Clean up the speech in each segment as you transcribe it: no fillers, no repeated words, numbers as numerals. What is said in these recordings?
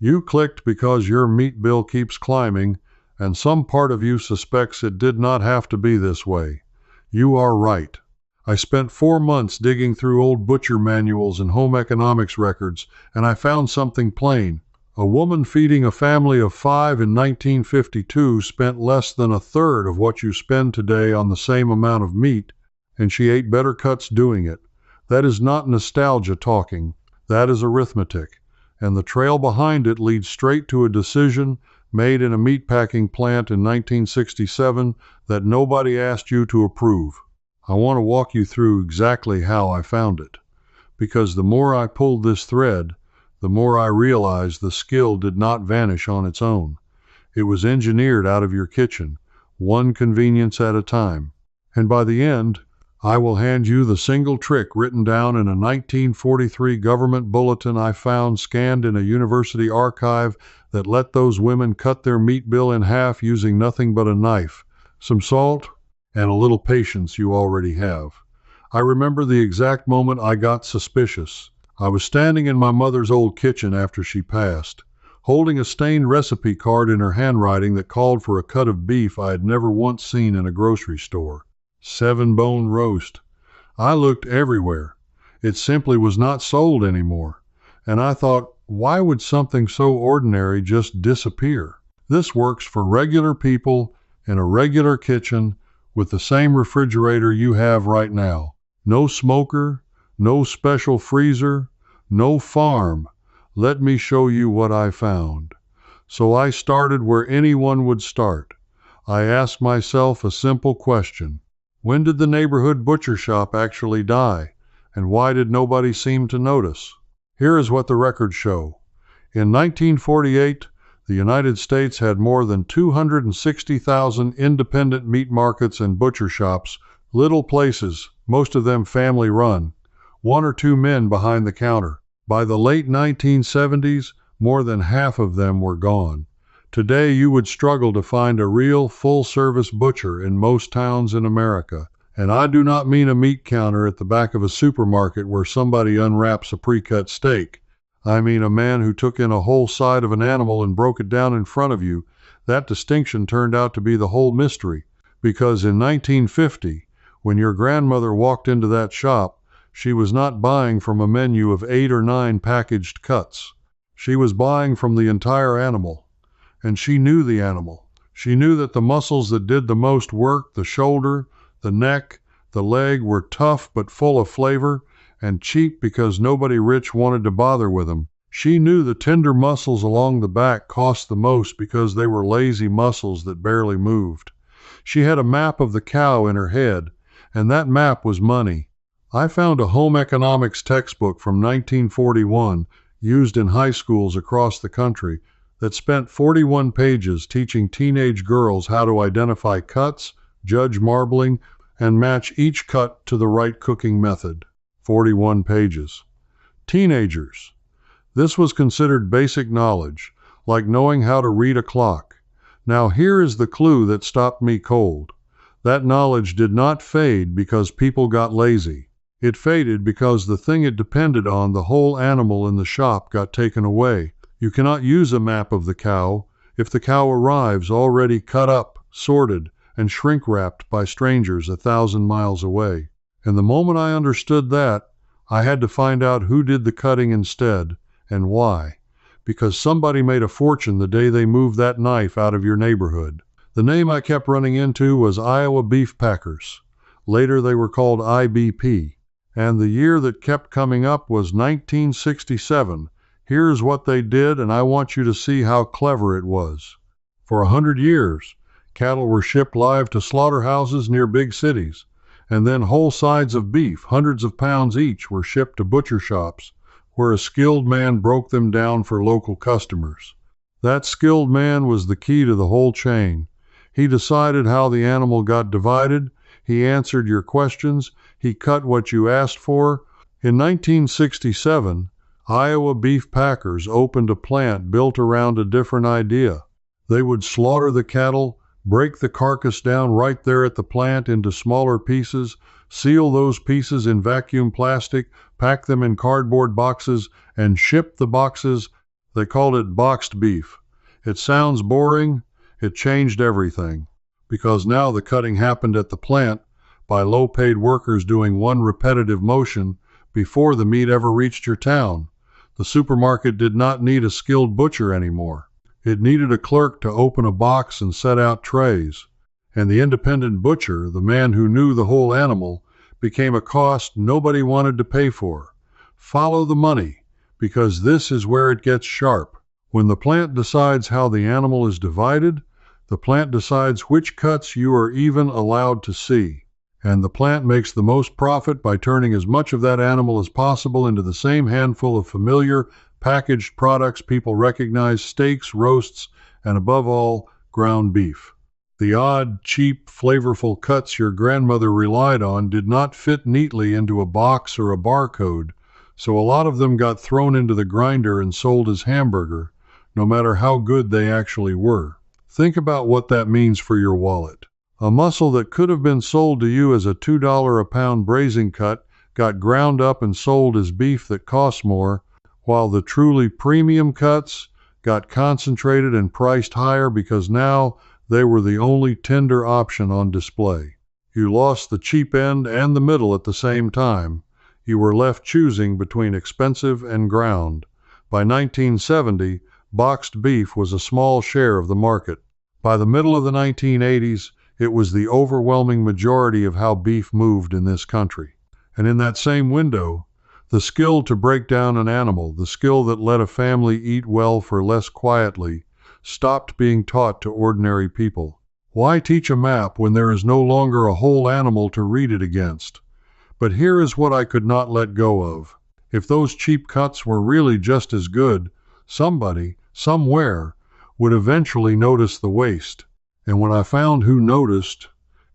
You clicked because your meat bill keeps climbing, and some part of you suspects it did not have to be this way. You are right. I spent 4 months digging through old butcher manuals and home economics records, and I found something plain. A woman feeding a family of 5 in 1952 spent less than a third of what you spend today on the same amount of meat, and she ate better cuts doing it. That is not nostalgia talking. That is arithmetic. And the trail behind it leads straight to a decision made in a meatpacking plant in 1967 that nobody asked you to approve. I want to walk you through exactly how I found it, because the more I pulled this thread, the more I realized the skill did not vanish on its own. It was engineered out of your kitchen, one convenience at a time. And by the end, I will hand you the single trick written down in a 1943 government bulletin I found scanned in a university archive that let those women cut their meat bill in half using nothing but a knife, some salt, and a little patience you already have. I remember the exact moment I got suspicious. I was standing in my mother's old kitchen after she passed, holding a stained recipe card in her handwriting that called for a cut of beef I had never once seen in a grocery store. 7-bone roast. I looked everywhere. It simply was not sold anymore. And I thought, why would something so ordinary just disappear? This works for regular people in a regular kitchen with the same refrigerator you have right now. No smoker, no special freezer, no farm. Let me show you what I found. So I started where anyone would start. I asked myself a simple question. When did the neighborhood butcher shop actually die, and why did nobody seem to notice? Here is what the records show. In 1948, the United States had more than 260,000 independent meat markets and butcher shops, little places, most of them family-run, 1 or 2 men behind the counter. By the late 1970s, more than half of them were gone. Today, you would struggle to find a real, full-service butcher in most towns in America. And I do not mean a meat counter at the back of a supermarket where somebody unwraps a pre-cut steak. I mean a man who took in a whole side of an animal and broke it down in front of you. That distinction turned out to be the whole mystery, because in 1950, when your grandmother walked into that shop, she was not buying from a menu of 8 or 9 packaged cuts. She was buying from the entire animal. And she knew the animal. She knew that the muscles that did the most work, the shoulder, the neck, the leg, were tough but full of flavor and cheap because nobody rich wanted to bother with them. She knew the tender muscles along the back cost the most because they were lazy muscles that barely moved. She had a map of the cow in her head, and that map was money. I found a home economics textbook from 1941 used in high schools across the country that spent 41 pages teaching teenage girls how to identify cuts, judge marbling, and match each cut to the right cooking method. 41 pages. Teenagers. This was considered basic knowledge, like knowing how to read a clock. Now here is the clue that stopped me cold. That knowledge did not fade because people got lazy. It faded because the thing it depended on, the whole animal in the shop, got taken away. You cannot use a map of the cow if the cow arrives already cut up, sorted, and shrink-wrapped by strangers 1,000 miles away. And the moment I understood that, I had to find out who did the cutting instead, and why. Because somebody made a fortune the day they moved that knife out of your neighborhood. The name I kept running into was Iowa Beef Packers. Later they were called IBP. And the year that kept coming up was 1967. Here's what they did, and I want you to see how clever it was. For 100 years, cattle were shipped live to slaughterhouses near big cities, and then whole sides of beef, hundreds of pounds each, were shipped to butcher shops, where a skilled man broke them down for local customers. That skilled man was the key to the whole chain. He decided how the animal got divided, he answered your questions, he cut what you asked for. In 1967, Iowa Beef Packers opened a plant built around a different idea. They would slaughter the cattle, break the carcass down right there at the plant into smaller pieces, seal those pieces in vacuum plastic, pack them in cardboard boxes, and ship the boxes They called it boxed beef. It sounds boring. It changed everything, because now the cutting happened at the plant by low-paid workers doing one repetitive motion before the meat ever reached your town. The supermarket did not need a skilled butcher anymore. It needed a clerk to open a box and set out trays. And the independent butcher, the man who knew the whole animal, became a cost nobody wanted to pay for. Follow the money, because this is where it gets sharp. When the plant decides how the animal is divided, the plant decides which cuts you are even allowed to see. And the plant makes the most profit by turning as much of that animal as possible into the same handful of familiar, packaged products people recognize: steaks, roasts, and above all, ground beef. The odd, cheap, flavorful cuts your grandmother relied on did not fit neatly into a box or a barcode, so a lot of them got thrown into the grinder and sold as hamburger, no matter how good they actually were. Think about what that means for your wallet. A muscle that could have been sold to you as a $2 a pound braising cut got ground up and sold as beef that costs more, while the truly premium cuts got concentrated and priced higher because now they were the only tender option on display. You lost the cheap end and the middle at the same time. You were left choosing between expensive and ground. By 1970, boxed beef was a small share of the market. By the middle of the 1980s, it was the overwhelming majority of how beef moved in this country. And in that same window, the skill to break down an animal, the skill that let a family eat well for less quietly, stopped being taught to ordinary people. Why teach a map when there is no longer a whole animal to read it against? But here is what I could not let go of. If those cheap cuts were really just as good, somebody, somewhere, would eventually notice the waste. And when I found who noticed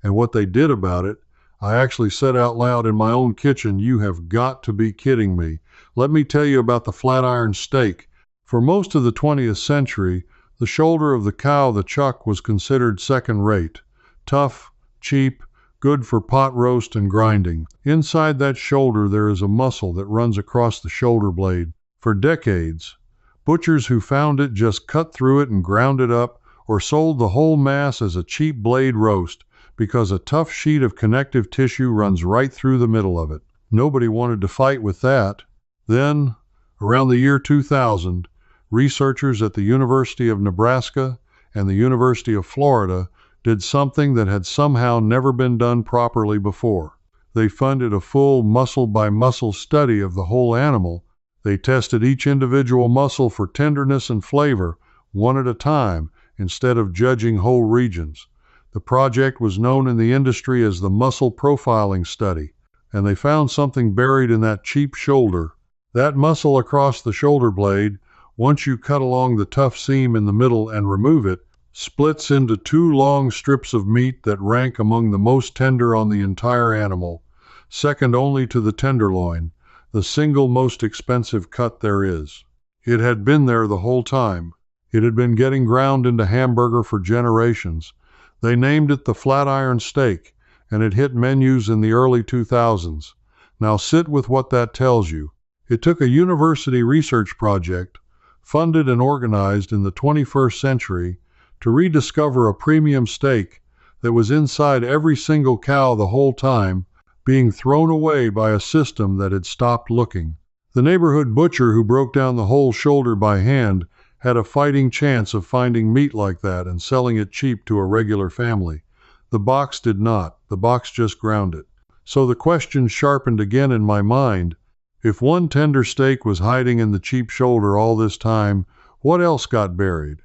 and what they did about it, I actually said out loud in my own kitchen, "You have got to be kidding me." Let me tell you about the flat iron steak. For most of the 20th century, the shoulder of the cow, the chuck, was considered second-rate. Tough, cheap, good for pot roast and grinding. Inside that shoulder there is a muscle that runs across the shoulder blade. For decades, butchers who found it just cut through it and ground it up, or sold the whole mass as a cheap blade roast, because a tough sheet of connective tissue runs right through the middle of it. Nobody wanted to fight with that. Then, around the year 2000, researchers at the University of Nebraska and the University of Florida did something that had somehow never been done properly before. They funded a full muscle-by-muscle study of the whole animal. They tested each individual muscle for tenderness and flavor, one at a time, instead of judging whole regions. The project was known in the industry as the Muscle Profiling Study, and they found something buried in that cheap shoulder. That muscle across the shoulder blade, once you cut along the tough seam in the middle and remove it, splits into two long strips of meat that rank among the most tender on the entire animal, second only to the tenderloin, the single most expensive cut there is. It had been there the whole time. It had been getting ground into hamburger for generations. They named it the flat iron steak, and it hit menus in the early 2000s. Now sit with what that tells you. It took a university research project, funded and organized in the 21st century, to rediscover a premium steak that was inside every single cow the whole time, being thrown away by a system that had stopped looking. The neighborhood butcher who broke down the whole shoulder by hand had a fighting chance of finding meat like that and selling it cheap to a regular family. The box did not. The box just ground it. So the question sharpened again in my mind. If one tender steak was hiding in the cheap shoulder all this time, what else got buried?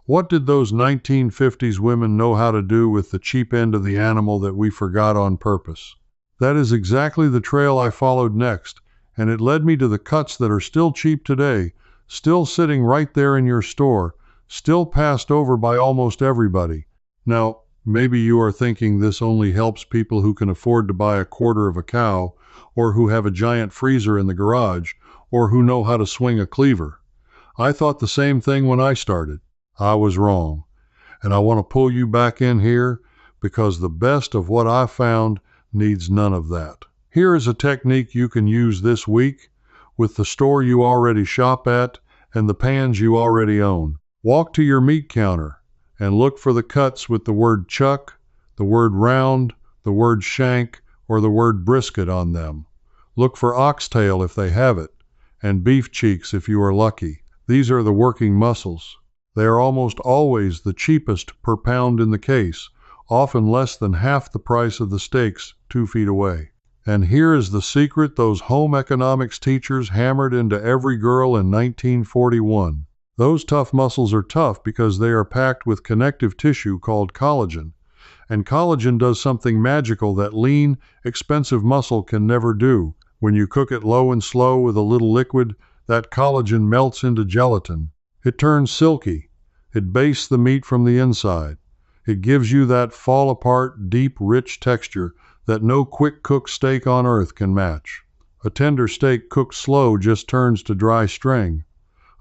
What did those 1950s women know how to do with the cheap end of the animal that we forgot on purpose? That is exactly the trail I followed next, and it led me to the cuts that are still cheap today, still sitting right there in your store, still passed over by almost everybody. Now, maybe you are thinking this only helps people who can afford to buy a quarter of a cow, or who have a giant freezer in the garage, or who know how to swing a cleaver. I thought the same thing when I started. I was wrong. And I want to pull you back in here because the best of what I found needs none of that. Here is a technique you can use this week with the store you already shop at and the pans you already own. Walk to your meat counter and look for the cuts with the word chuck, the word round, the word shank, or the word brisket on them. Look for oxtail if they have it, and beef cheeks if you are lucky. These are the working muscles. They are almost always the cheapest per pound in the case, often less than half the price of the steaks 2 feet away. And here is the secret those home economics teachers hammered into every girl in 1941. Those tough muscles are tough because they are packed with connective tissue called collagen. And collagen does something magical that lean, expensive muscle can never do. When you cook it low and slow with a little liquid, that collagen melts into gelatin. It turns silky. It bastes the meat from the inside. It gives you that fall-apart, deep, rich texture that no quick-cook steak on earth can match. A tender steak cooked slow just turns to dry string.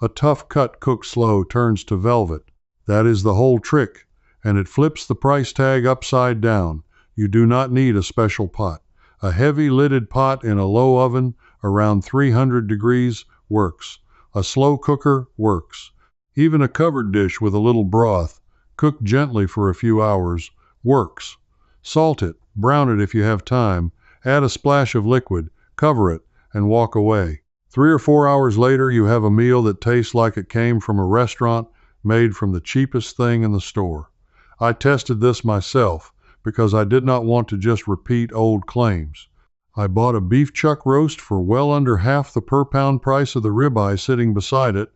A tough cut cooked slow turns to velvet. That is the whole trick, and it flips the price tag upside down. You do not need a special pot. A heavy-lidded pot in a low oven around 300 degrees works. A slow cooker works. Even a covered dish with a little broth, cooked gently for a few hours, works. Salt it, brown it if you have time, add a splash of liquid, cover it, and walk away. 3 or 4 hours later, you have a meal that tastes like it came from a restaurant made from the cheapest thing in the store. I tested this myself because I did not want to just repeat old claims. I bought a beef chuck roast for well under half the per-pound price of the ribeye sitting beside it.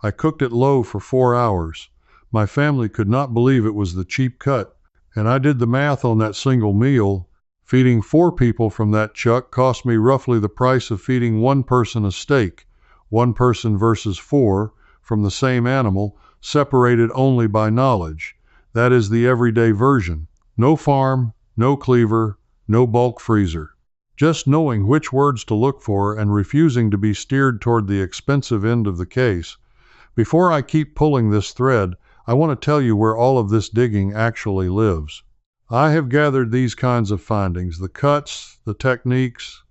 I cooked it low for 4 hours. My family could not believe it was the cheap cut, and I did the math on that single meal. Feeding 4 people from that chuck cost me roughly the price of feeding 1 person a steak. 1 person versus 4 from the same animal, separated only by knowledge. That is the everyday version. No farm, no cleaver, no bulk freezer. Just knowing which words to look for and refusing to be steered toward the expensive end of the case. Before I keep pulling this thread, I want to tell you where all of this digging actually lives. I have gathered these kinds of findings, the cuts, the techniques,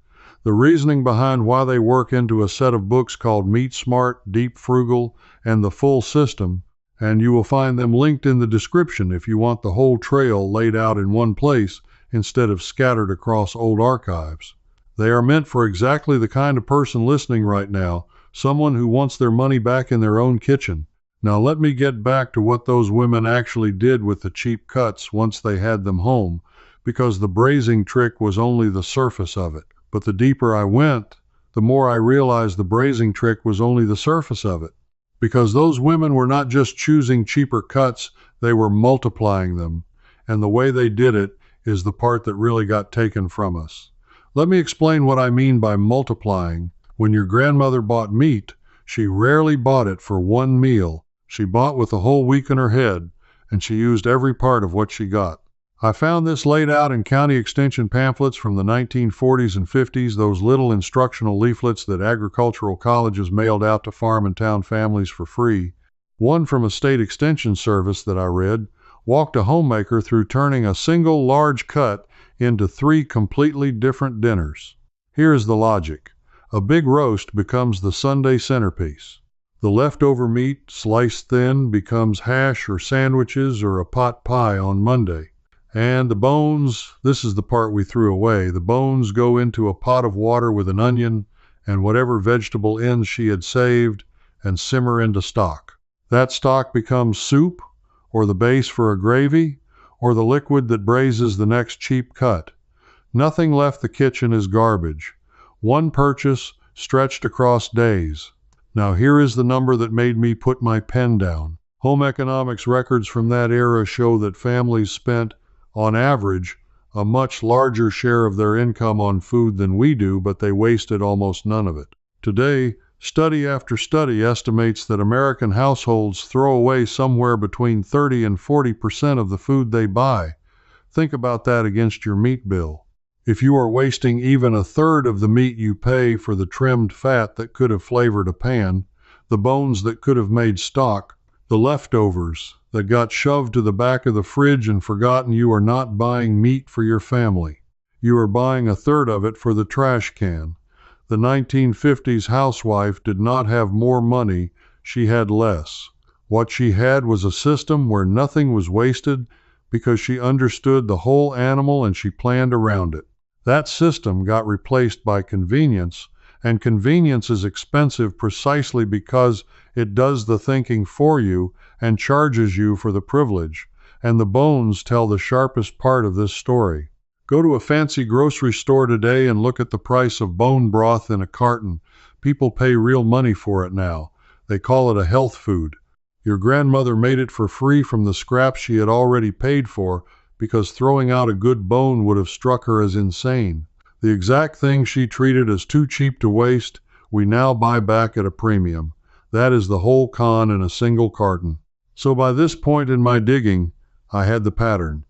the reasoning behind why they work into a set of books called Meat Smart, Deep Frugal, and The Full System, and you will find them linked in the description if you want the whole trail laid out in one place instead of scattered across old archives. They are meant for exactly the kind of person listening right now, someone who wants their money back in their own kitchen. Now let me get back to what those women actually did with the cheap cuts once they had them home, because the braising trick was only the surface of it. But the deeper I went, the more I realized the braising trick was only the surface of it. Because those women were not just choosing cheaper cuts, they were multiplying them. And the way they did it is the part that really got taken from us. Let me explain what I mean by multiplying. When your grandmother bought meat, she rarely bought it for one meal. She bought with a whole week in her head, and she used every part of what she got. I found this laid out in county extension pamphlets from the 1940s and 50s, those little instructional leaflets that agricultural colleges mailed out to farm and town families for free. One from a state extension service that I read walked a homemaker through turning a single large cut into 3 completely different dinners. Here is the logic. A big roast becomes the Sunday centerpiece. The leftover meat, sliced thin, becomes hash or sandwiches or a pot pie on Monday. And the bones, this is the part we threw away, the bones go into a pot of water with an onion and whatever vegetable ends she had saved and simmer into stock. That stock becomes soup, or the base for a gravy, or the liquid that braises the next cheap cut. Nothing left the kitchen is garbage. One purchase stretched across days. Now here is the number that made me put my pen down. Home economics records from that era show that families spent, on average, a much larger share of their income on food than we do, but they wasted almost none of it. Today, study after study estimates that American households throw away somewhere between 30 and 40% of the food they buy. Think about that against your meat bill. If you are wasting even a third of the meat you pay for the trimmed fat that could have flavored a pan, the bones that could have made stock, the leftovers that got shoved to the back of the fridge and forgotten, you are not buying meat for your family. You are buying a third of it for the trash can. The 1950s housewife did not have more money she had less. What she had was a system where nothing was wasted because she understood the whole animal and she planned around it. That system got replaced by convenience, and convenience is expensive precisely because it does the thinking for you and charges you for the privilege. And the bones tell the sharpest part of this story. Go to a fancy grocery store today and look at the price of bone broth in a carton. People pay real money for it now. They call it a health food. Your grandmother made it for free from the scraps she had already paid for because throwing out a good bone would have struck her as insane. The exact thing she treated as too cheap to waste, we now buy back at a premium. That is the whole con in a single carton. So by this point in my digging, I had the pattern.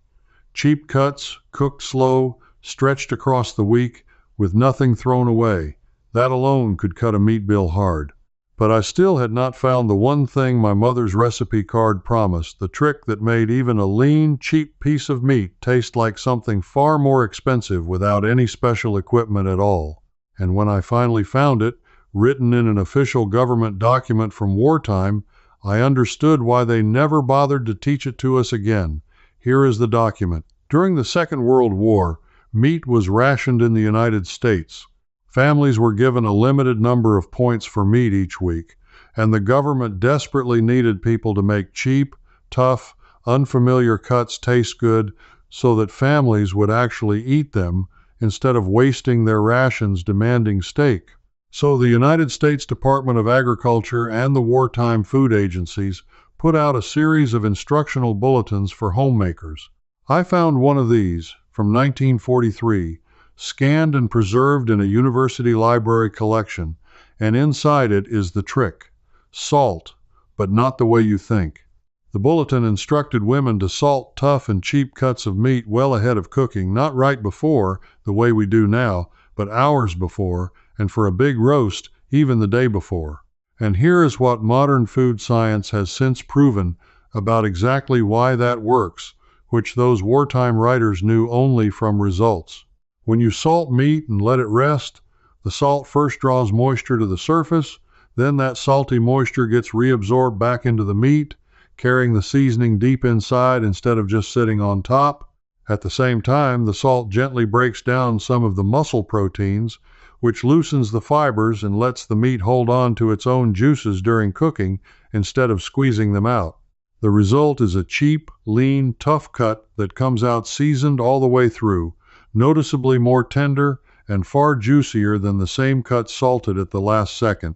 Cheap cuts, cooked slow, stretched across the week, with nothing thrown away. That alone could cut a meat bill hard. But I still had not found the one thing my mother's recipe card promised, the trick that made even a lean, cheap piece of meat taste like something far more expensive without any special equipment at all. And when I finally found it, written in an official government document from wartime, I understood why they never bothered to teach it to us again. Here is the document. During the Second World War, meat was rationed in the United States. Families were given a limited number of points for meat each week, and the government desperately needed people to make cheap, tough, unfamiliar cuts taste good so that families would actually eat them instead of wasting their rations demanding steak. So the United States Department of Agriculture and the wartime food agencies put out a series of instructional bulletins for homemakers. I found one of these from 1943, scanned and preserved in a university library collection, and inside it is the trick. Salt, but not the way you think. The bulletin instructed women to salt tough and cheap cuts of meat well ahead of cooking, not right before, the way we do now, but hours before, and for a big roast, even the day before. And here is what modern food science has since proven about exactly why that works, which those wartime writers knew only from results. When you salt meat and let it rest, the salt first draws moisture to the surface, then that salty moisture gets reabsorbed back into the meat, carrying the seasoning deep inside instead of just sitting on top. At the same time, the salt gently breaks down some of the muscle proteins, which loosens the fibers and lets the meat hold on to its own juices during cooking instead of squeezing them out. The result is a cheap, lean, tough cut that comes out seasoned all the way through, noticeably more tender and far juicier than the same cut salted at the last second.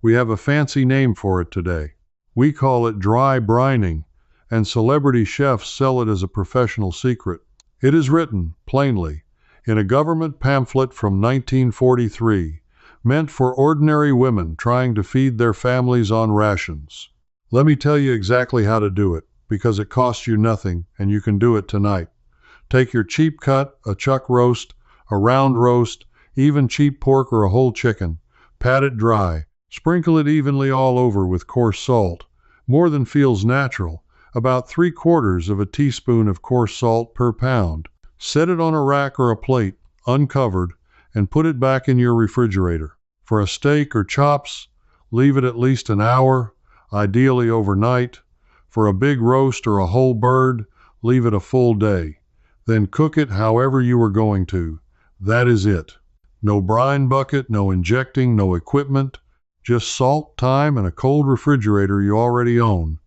We have a fancy name for it today. We call it dry brining, and celebrity chefs sell it as a professional secret. It is written, plainly, in a government pamphlet from 1943, meant for ordinary women trying to feed their families on rations. Let me tell you exactly how to do it, because it costs you nothing, and you can do it tonight. Take your cheap cut, a chuck roast, a round roast, even cheap pork or a whole chicken. Pat it dry. Sprinkle it evenly all over with coarse salt, more than feels natural, about 3/4 of a teaspoon of coarse salt per pound. Set it on a rack or a plate, uncovered, and put it back in your refrigerator. For a steak or chops, leave it at least an hour, ideally overnight. For a big roast or a whole bird, leave it a full day. Then cook it however you are going to. That is it. No brine bucket, no injecting, no equipment, just salt, thyme, and a cold refrigerator you already own.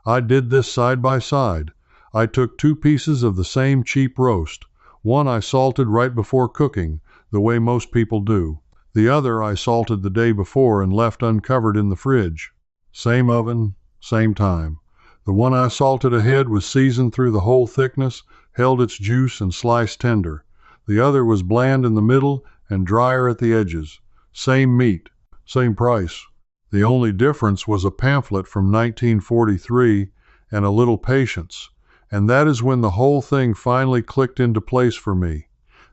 I did this side by side. I took 2 pieces of the same cheap roast. One I salted right before cooking, the way most people do. The other I salted the day before and left uncovered in the fridge. Same oven, same time. The one I salted ahead was seasoned through the whole thickness, held its juice, and sliced tender. The other was bland in the middle and drier at the edges. Same meat, same price. The only difference was a pamphlet from 1943 and a little patience. And that is when the whole thing finally clicked into place for me.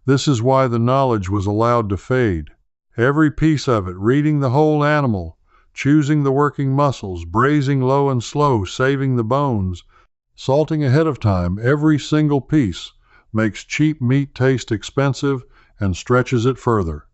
This is why the knowledge was allowed to fade. Every piece of it, reading the whole animal, choosing the working muscles, braising low and slow, saving the bones, salting ahead of time, every single piece makes cheap meat taste expensive and stretches it further.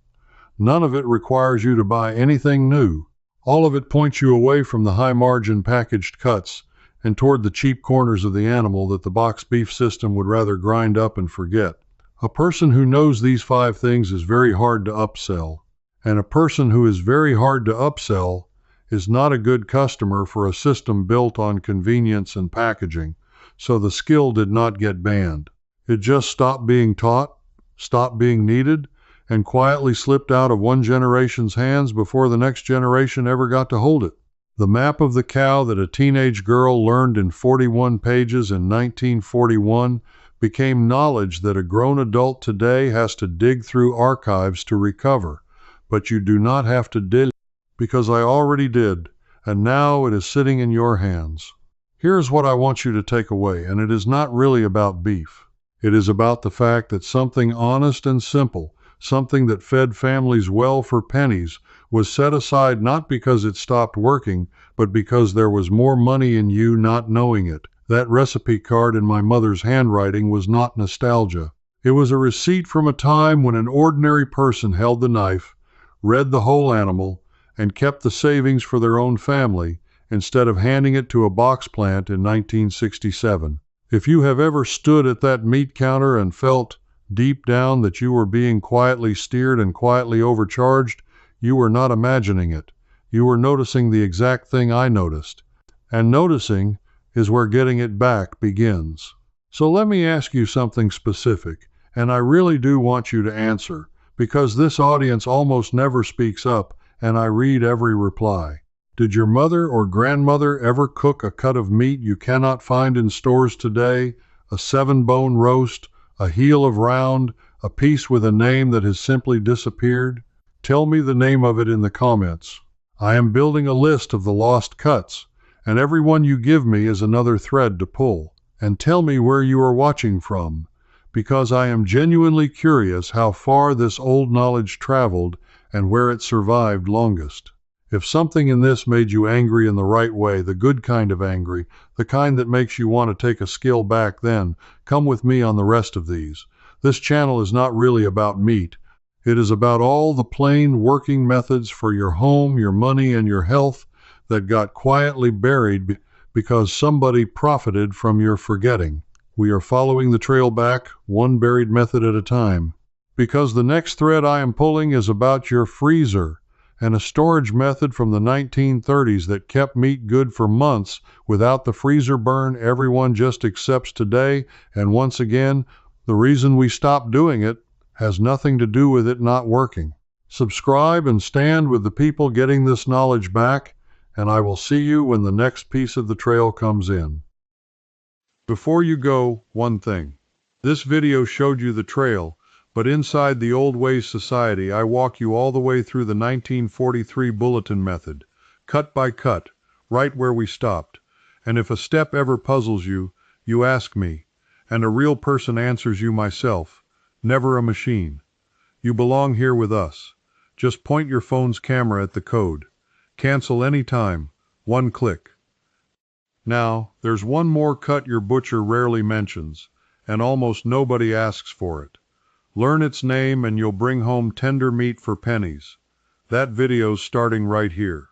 None of it requires you to buy anything new. All of it points you away from the high-margin packaged cuts and toward the cheap corners of the animal that the box beef system would rather grind up and forget. A person who knows these 5 things is very hard to upsell, and a person who is very hard to upsell is not a good customer for a system built on convenience and packaging, so the skill did not get banned. It just stopped being taught, stopped being needed, and quietly slipped out of one generation's hands before the next generation ever got to hold it. The map of the cow that a teenage girl learned in 41 pages in 1941 became knowledge that a grown adult today has to dig through archives to recover. But you do not have to dig, because I already did, and now it is sitting in your hands. Here's what I want you to take away, and it is not really about beef. It is about the fact that something honest and simple, something that fed families well for pennies, was set aside not because it stopped working, but because there was more money in you not knowing it. That recipe card in my mother's handwriting was not nostalgia. It was a receipt from a time when an ordinary person held the knife, read the whole animal, and kept the savings for their own family, instead of handing it to a box plant in 1967. If you have ever stood at that meat counter and felt deep down that you were being quietly steered and quietly overcharged, you were not imagining it. You were noticing the exact thing I noticed. And noticing is where getting it back begins. So let me ask you something specific, and I really do want you to answer, because this audience almost never speaks up, and I read every reply. Did your mother or grandmother ever cook a cut of meat you cannot find in stores today, a 7-bone roast, a heel of round, a piece with a name that has simply disappeared? Tell me the name of it in the comments. I am building a list of the lost cuts, and every one you give me is another thread to pull. And tell me where you are watching from, because I am genuinely curious how far this old knowledge traveled and where it survived longest. If something in this made you angry in the right way, the good kind of angry, the kind that makes you want to take a skill back, then come with me on the rest of these. This channel is not really about meat. It is about all the plain working methods for your home, your money, and your health that got quietly buried because somebody profited from your forgetting. We are following the trail back, one buried method at a time. Because the next thread I am pulling is about your freezer, and a storage method from the 1930s that kept meat good for months without the freezer burn everyone just accepts today. And once again, the reason we stopped doing it has nothing to do with it not working. Subscribe and stand with the people getting this knowledge back, and I will see you when the next piece of the trail comes in. Before you go, one thing. This video showed you the trail, but inside the Old Ways Society, I walk you all the way through the 1943 bulletin method, cut by cut, right where we stopped. And if a step ever puzzles you, you ask me, and a real person answers you, myself, never a machine. You belong here with us. Just point your phone's camera at the code. Cancel any time. One click. Now, there's one more cut your butcher rarely mentions, and almost nobody asks for it. Learn its name and you'll bring home tender meat for pennies. That video's starting right here.